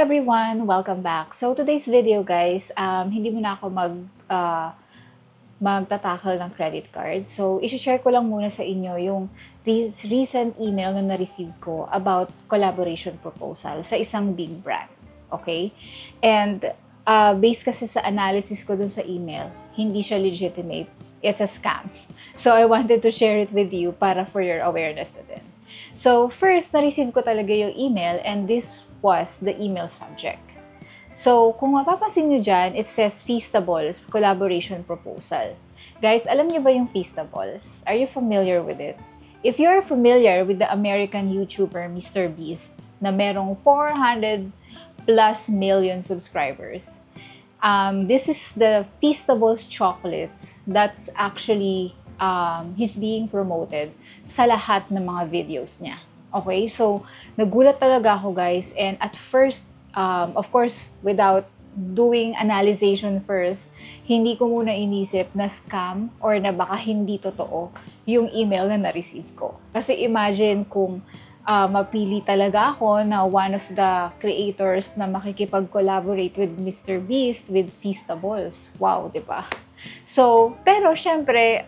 everyone! Welcome back. So today's video guys, hindi muna ako magtatakal ng credit card. So i-share ko lang muna sa inyo yung recent email na na-receive ko about collaboration proposal sa isang big brand. Okay? And based kasi sa analysis ko dun sa email, hindi siya legitimate. It's a scam. So I wanted to share it with you para for your awareness na din. So first, na-receive ko talaga yung email and this was the email subject. So kung mapapansin nyo dyan, it says Feastables Collaboration Proposal. Guys, alam nyo ba yung Feastables? Are you familiar with it? If you're familiar with the American YouTuber Mr. Beast na merong 400 plus million subscribers, this is the Feastables chocolates that's actually he's being promoted sa lahat ng mga videos niya. Okay? So, nagulat talaga ako guys. And at first, of course, without doing analyzation first, hindi ko muna inisip na scam or na baka hindi totoo yung email na na-receive ko. Kasi imagine kung mapili talaga ako na one of the creators na makikipag-collaborate with Mr. Beast with Feastables. Wow, di ba? So, pero syempre,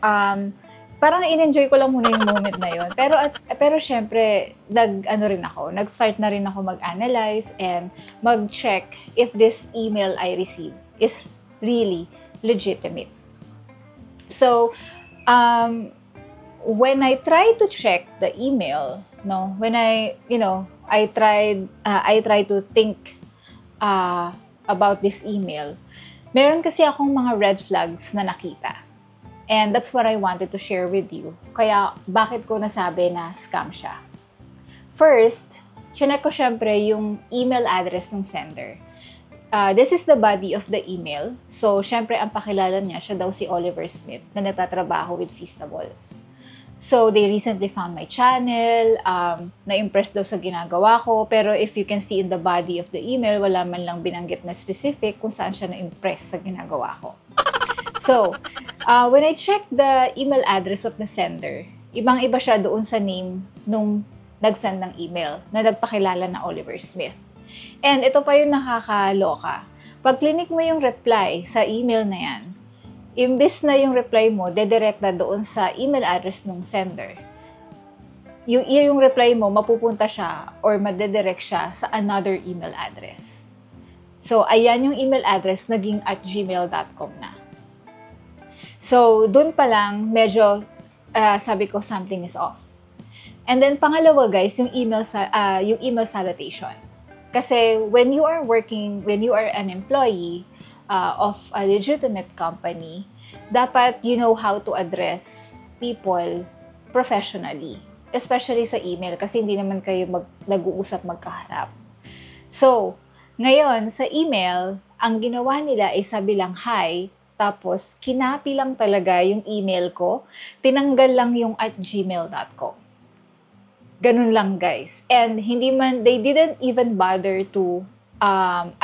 parang in-enjoy ko lang muna yung moment na yun. Pero syempre, nag-start na rin ako mag-analyze and mag-check if this email I received is really legitimate. So, when I try to check the email, when I try to think about this email, meron kasi akong mga red flags na nakita. And that's what I wanted to share with you. Kaya, bakit ko nasabi na scam siya? First, chinek ko syempre yung email address ng sender. This is the body of the email. So, syempre, ang pakilala niya, siya daw si Oliver Smith na nagtatrabaho with Feastables. So, they recently found my channel, na-impress daw sa ginagawa ko, pero if you can see in the body of the email, wala man lang binanggit na specific kung saan siya na-impress sa ginagawa ko. So, when I checked the email address of the sender, ibang-iba siya doon sa name nung nag-send ng email na nagpakilala na Oliver Smith. And ito pa yung nakakaloka. Pag click mo yung reply sa email na yan, imbes na yung reply mo, dedirect na doon sa email address ng sender. Yung reply mo, mapupunta siya or madedirect siya sa another email address. So, ayan yung email address naging @gmail.com na. So, doon pa lang, medyo sabi ko something is off. And then, pangalawa guys, yung email salutation. Kasi when you are an employee, of a legitimate company, dapat you know how to address people professionally, especially sa email kasi hindi naman kayo nag-uusap magkaharap. So, ngayon sa email, ang ginawa nila ay sabi lang hi, tapos kinapi lang talaga yung email ko, tinanggal lang yung @gmail.com. Ganun lang guys. And they didn't even bother to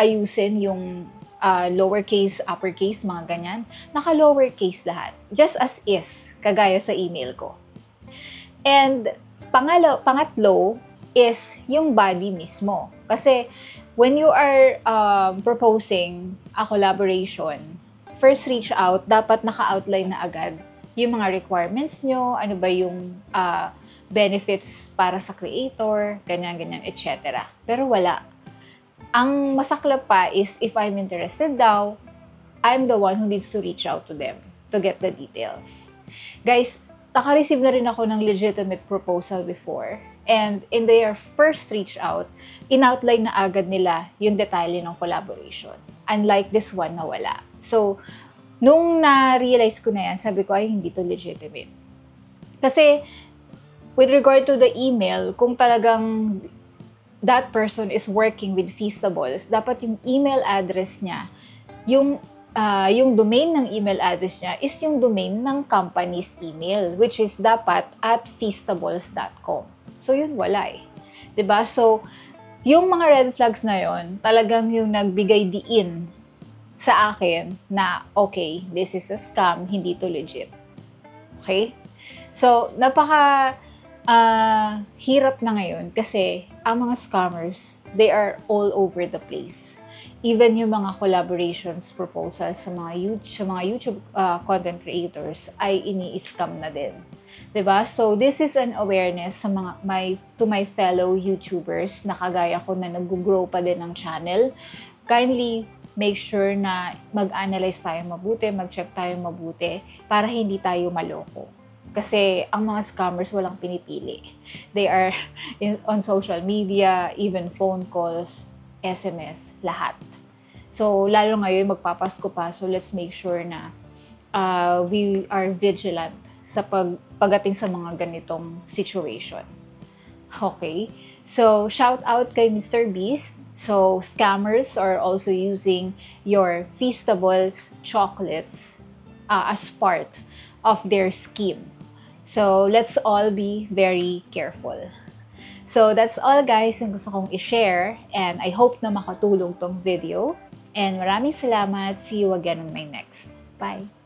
ayusin yung lowercase, uppercase, mga ganyan. Naka-lowercase lahat. Just as is, kagaya sa email ko. And pangatlo is yung body mismo. Kasi when you are proposing a collaboration, first reach out, dapat naka-outline na agad yung mga requirements nyo, ano ba yung benefits para sa creator, ganyan, etc. Pero wala. Ang masaklap pa is if I'm interested daw, I'm the one who needs to reach out to them to get the details. Guys, naka-receive na rin ako ng legitimate proposal before. And in their first reach out, in-outline na agad nila yung detalye ng collaboration. Unlike this one na wala. So, nung na-realize ko na yan, sabi ko ay hindi to legitimate. Kasi, with regard to the email, kung talagang that person is working with Feastables, dapat yung email address niya, yung domain ng email address niya is yung domain ng company's email, which is dapat @feastables.com. So, yun wala eh. 'Di ba? So, yung mga red flags na yon, talagang yung nagbigay diin sa akin na, okay, this is a scam, hindi to legit. Okay? So, hirap na ngayon kasi ang mga scammers, they are all over the place. Even yung mga collaborations proposals sa mga YouTube content creators ay ini-scam na din. 'Di ba? So this is an awareness sa to my fellow YouTubers na kagaya ko na nag-grow pa din ng channel. Kindly make sure na mag-analyze tayo mabuti, mag-check tayo mabuti para hindi tayo maloko. Kasi ang mga scammers walang pinipili. They are on social media, even phone calls, SMS, lahat. So, lalo ngayon magpapasko pa, so let's make sure na we are vigilant sa pagdating sa mga ganitong situation. Okay? So, shout out kay Mr. Beast. So, scammers are also using your Feastables chocolates as part of their scheme. So, let's all be very careful. So, that's all guys yung gusto kong i-share and I hope na makatulong tong video. And maraming salamat. See you again on my next. Bye!